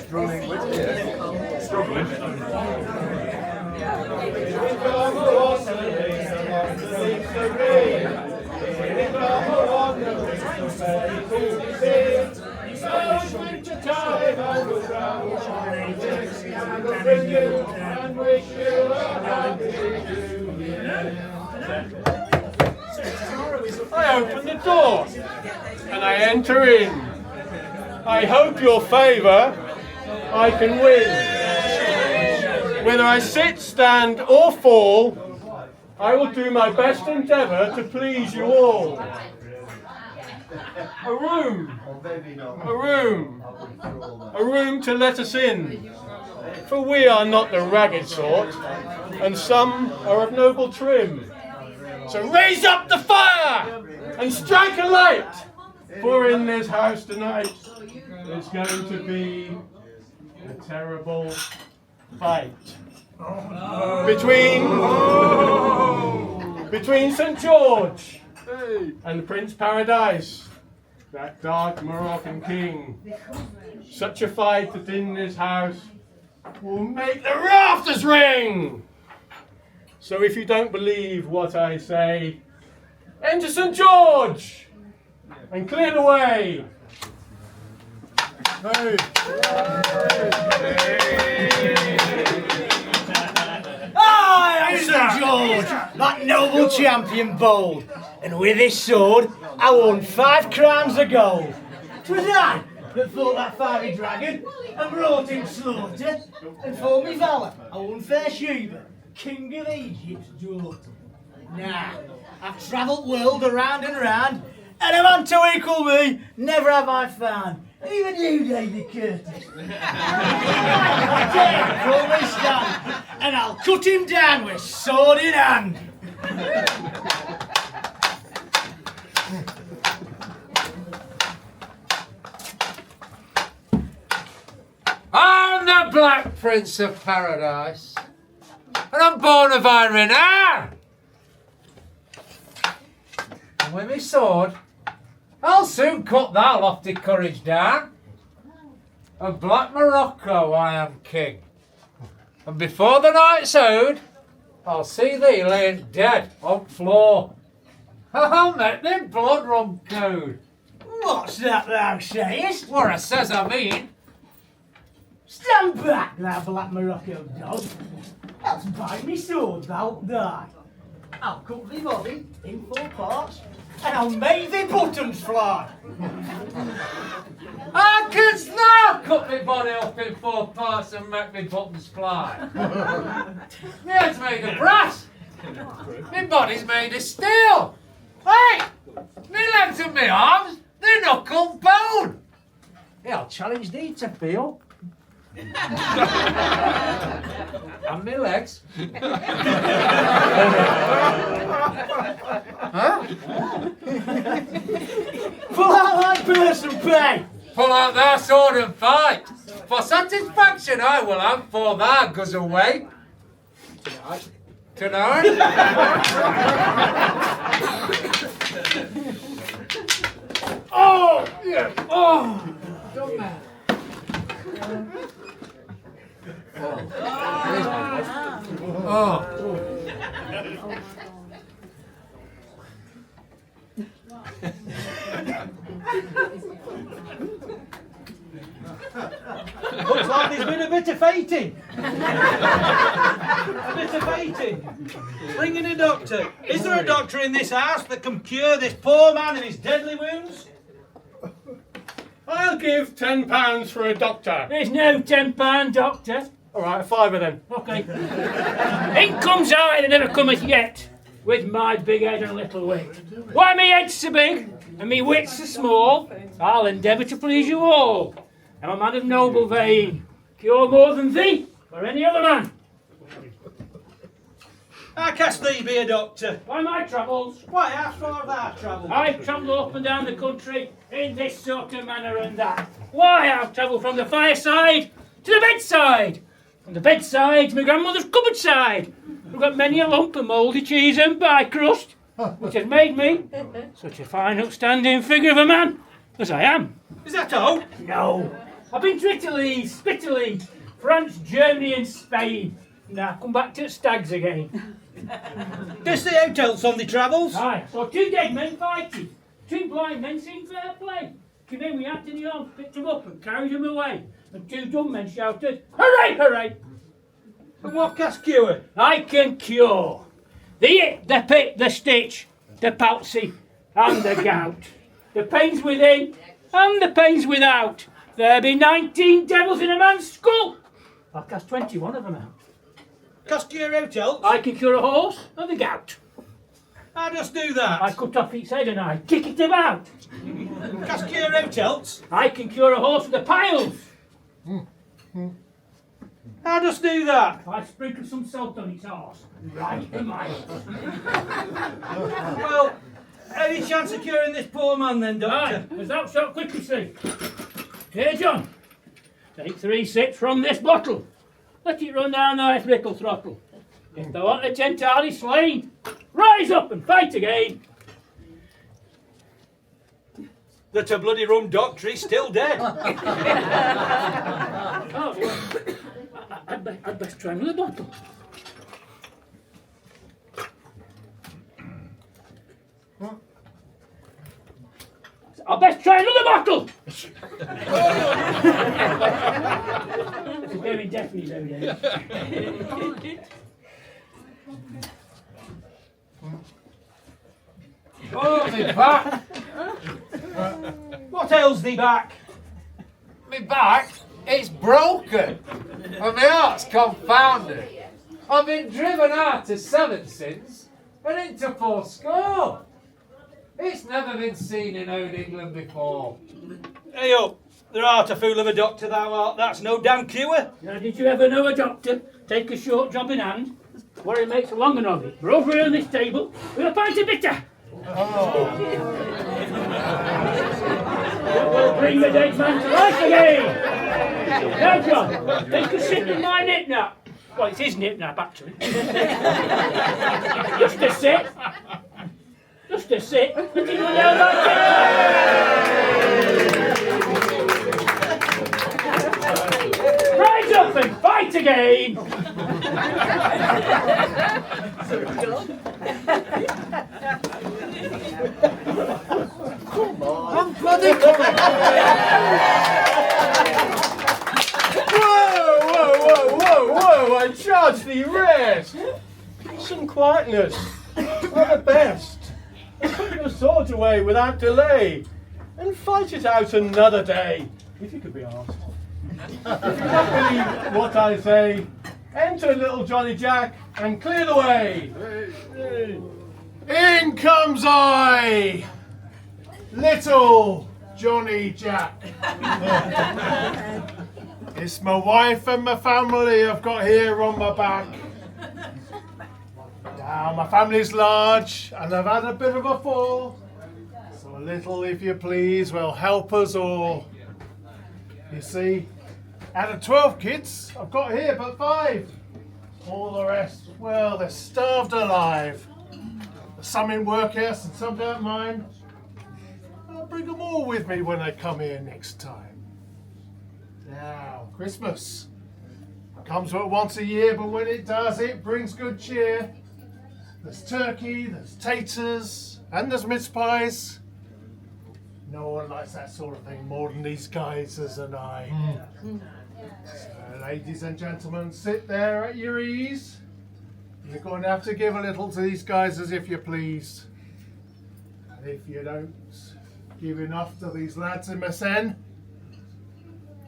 I open the door and I enter in. I hope your favour I can win. Whether I sit, stand or fall, I will do my best endeavour to please you all. A room to let us in, for we are not the ragged sort, and some are of noble trim. So raise up the fire and strike a light, for in this house tonight there's going to be a terrible fight between St. George and Prince Paradise, that dark Moroccan king. Such a fight that in this house will make the rafters ring. So if you don't believe what I say, enter St. George and clear the way. I am St. George, that noble champion bold, and with this sword I won 5 crowns of gold. 'Twas I that fought that fiery dragon and brought him slaughter, and for me valour I won fair Sheba, king of Egypt's daughter. Now, I've travelled world around and round, and a man to equal me never have I found. Even you gave me courtesy. I dare call me stand, and I'll cut him down with sword in hand. I'm the Black Prince of Paradise, and I'm born of high renown. And with my sword, I'll soon cut that lofty courage down. Of Black Morocco I am king, and before the night's out, I'll see thee laying dead on floor. I'll make thee blood run cold. What's that thou sayest? What I says I mean. Stand back, thou Black Morocco dog. Else by me sword thou'lt die. I'll cut thee body in 4 parts, and I'll make thee buttons fly. How canst thou cut me body up in 4 parts and make me buttons fly? Me head's made of brass. Me body's made of steel. Hey! Me legs and me arms, they're knuckle bone. Yeah, I'll challenge thee to feel. And me legs. Huh? Pull out thy purse and pay. Pull out thy sword and fight. For satisfaction I will have, for thou goes away. Tonight? Oh! Yeah. Oh! Don't matter. Oh. Looks like there's been a bit of fighting. A bit of fighting. Bring in a doctor. Is there a doctor in this house that can cure this poor man of his deadly wounds? I'll give £10 for a doctor. There's no £10, doctor. All right, a fiver then. Okay. In comes I that never cometh yet, with my big head and little wit. Why me head's so big, and me wit's so small, I'll endeavour to please you all. I'm a man of noble vein, cure more than thee, or any other man. How canst thee be a doctor? By my travels, Why, how far have thou travelled? I've travelled up and down the country in this sort of manner and that. Why, I've travelled from the fireside to the bedside, from the bedside to my grandmother's cupboard side. I've got many a lump of mouldy cheese and pie crust, which has made me such a fine upstanding figure of a man as I am. Is that all? No, I've been to Italy, Spitaly, France, Germany and Spain. Now come back to Stags again. Does the hotels on the travels? Aye, so 2 dead men fighting. 2 blind men seemed fair play. Came in with Anthony arms, picked them up and carried them away. And 2 dumb men shouted, hooray, hooray! And what canst cure? I can cure the hit, the pit, the stitch, the palsy and the gout. The pains within and the pains without. There be 19 devils in a man's skull. I'll cast 21 of them out. Canst cure hotels? I can cure a horse and the gout. How dost do that? I cut off its head and I kick it about. Canst cure hotels? I can cure a horse with the piles. How dost do that? I sprinkle some salt on its arse. Right the miles. Well, any chance of curing this poor man then, Doctor? Aye, as thou shalt quickly see. Here, John. Take 3 sips from this bottle. Let it run down thy little throttle. If thou art entirely slain, rise up and fight again. That a bloody rum doctor is still dead. Oh, I'd best try another bottle. I'll best try another bottle. It's very definitely very dead. Oh, me back! What ails thee back? Me back? It's broken! And my heart's confounded. I've been driven out to 7 since, and into 40. It's never been seen in old England before. Hey up, there art a fool of a doctor thou art, that's no damn cure. Now, did you ever know a doctor take a short job in hand, where he makes a long one of it? We're over here on this table with a pint of bitter. It will bring the dead man to life again. Now, John, take a sip of my nip-nap. Well, it is nip-nap, actually. Just a sip. Just a sip. Let it run down like that. Rise up and fight again. I'm bloody coming! Whoa, I charge thee rest. Peace and quietness are the best. And put your swords away without delay, and fight it out another day, if you could be asked. If you don't believe what I say, enter little Johnny Jack and clear the way. In comes I, little Johnny Jack. It's my wife and my family I've got here on my back. Now my family's large and I've had a bit of a fall, so a little, if you please, will help us all. You see, out of 12 kids I've got here but 5. All the rest, well, they're starved alive. Some in workhouse and some don't mind. I'll bring them all with me when they come here next time. Now, Christmas comes but once a year, but when it does, it brings good cheer. There's turkey, there's taters, and there's mince pies. No one likes that sort of thing more than these Guisers and I. So, ladies and gentlemen, sit there at your ease. You're going to have to give a little to these Guisers if you please. And if you don't give enough to these lads in Messen,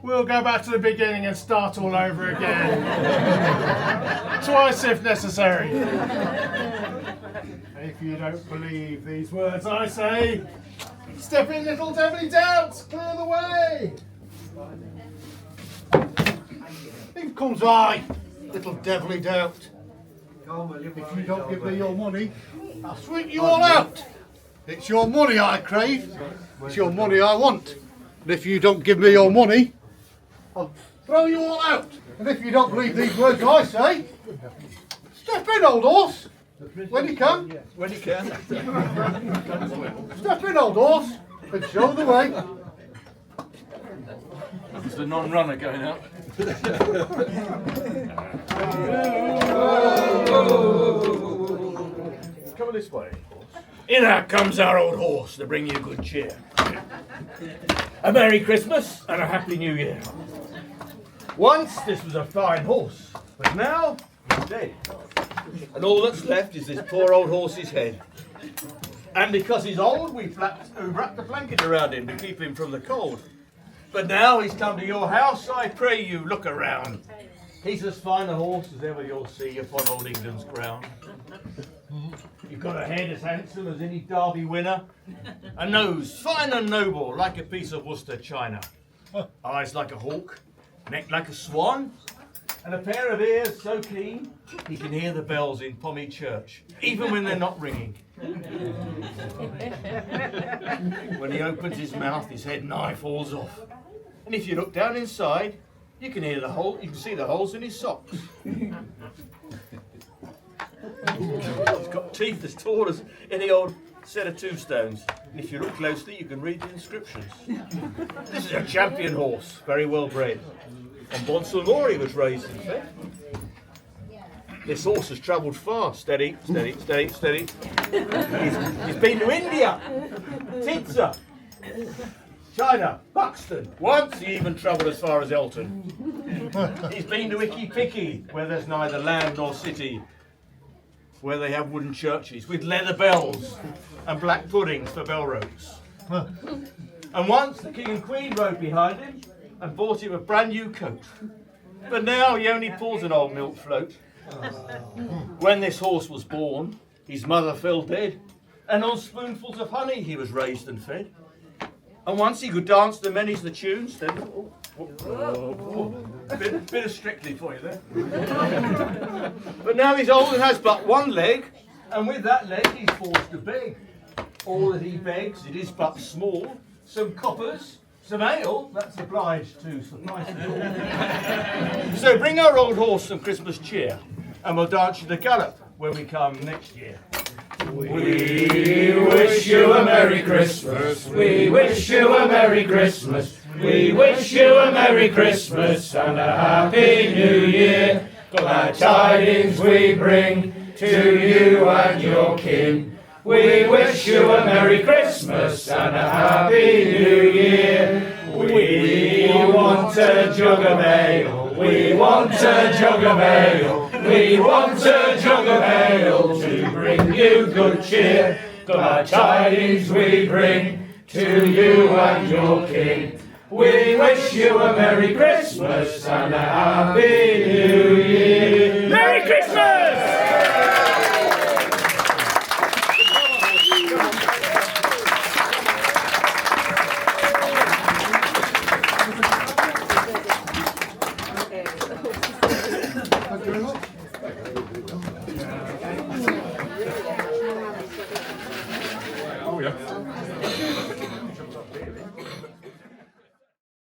we'll go back to the beginning and start all over again. Twice if necessary. If you don't believe these words I say, step in, little devilly doubts, clear the way. In comes I, little devilly doubt. If you don't give me your money, I'll sweep you all out. It's your money I crave, it's your money I want. And if you don't give me your money, I'll throw you all out. And if you don't believe these words I say, step in, old horse. When you can. When you can. Step in, old horse, and show the way. There's the non-runner going out. Come this way. Here comes our old horse to bring you good cheer. A Merry Christmas and a Happy New Year. Once this was a fine horse, but now he's dead. And all that's left is this poor old horse's head. And because he's old, we've wrapped a blanket around him to keep him from the cold. But now he's come to your house, I pray you look around. He's as fine a horse as ever you'll see upon old England's ground. You've got a head as handsome as any Derby winner, a nose fine and noble like a piece of Worcester china, eyes like a hawk, neck like a swan, and a pair of ears so keen he can hear the bells in Pommy Church, even when they're not ringing. When he opens his mouth, his head nigh falls off, and if you look down inside, you can see the holes in his socks. He's got teeth as tall as any old set of tombstones, and if you look closely, you can read the inscriptions. This is a champion horse, very well bred. On Bonsilmore he was raised and fed. This horse has travelled far. Steady, steady, steady, steady. He's been to India, Tidza, China, Buxton. Once he even travelled as far as Elton. He's been to Icky Picky, where there's neither land nor city, where they have wooden churches with leather bells and black puddings for bell ropes. And once the King and Queen rode behind him and bought him a brand new coat. But now he only pulls an old milk float. When this horse was born, his mother fell dead, and on spoonfuls of honey he was raised and fed. And once he could dance the many's the tunes, then bit of Strictly for you there. But now he's old and has but one leg, and with that leg he's forced to beg. All that he begs, it is but small, some coppers, some ale, that's obliged to suffice it all. So bring our old horse some Christmas cheer, and we'll dance you the gallop when we come next year. We wish you a Merry Christmas. We wish you a Merry Christmas. We wish you a Merry Christmas and a Happy New Year. Glad tidings we bring to you and your kin. We wish you a Merry Christmas and a Happy New Year. We want a jug of ale. We want a jug of ale. We want a jug of ale to bring you good cheer. Glad tidings we bring to you and your kin. We wish you a Merry Christmas and a Happy New Year.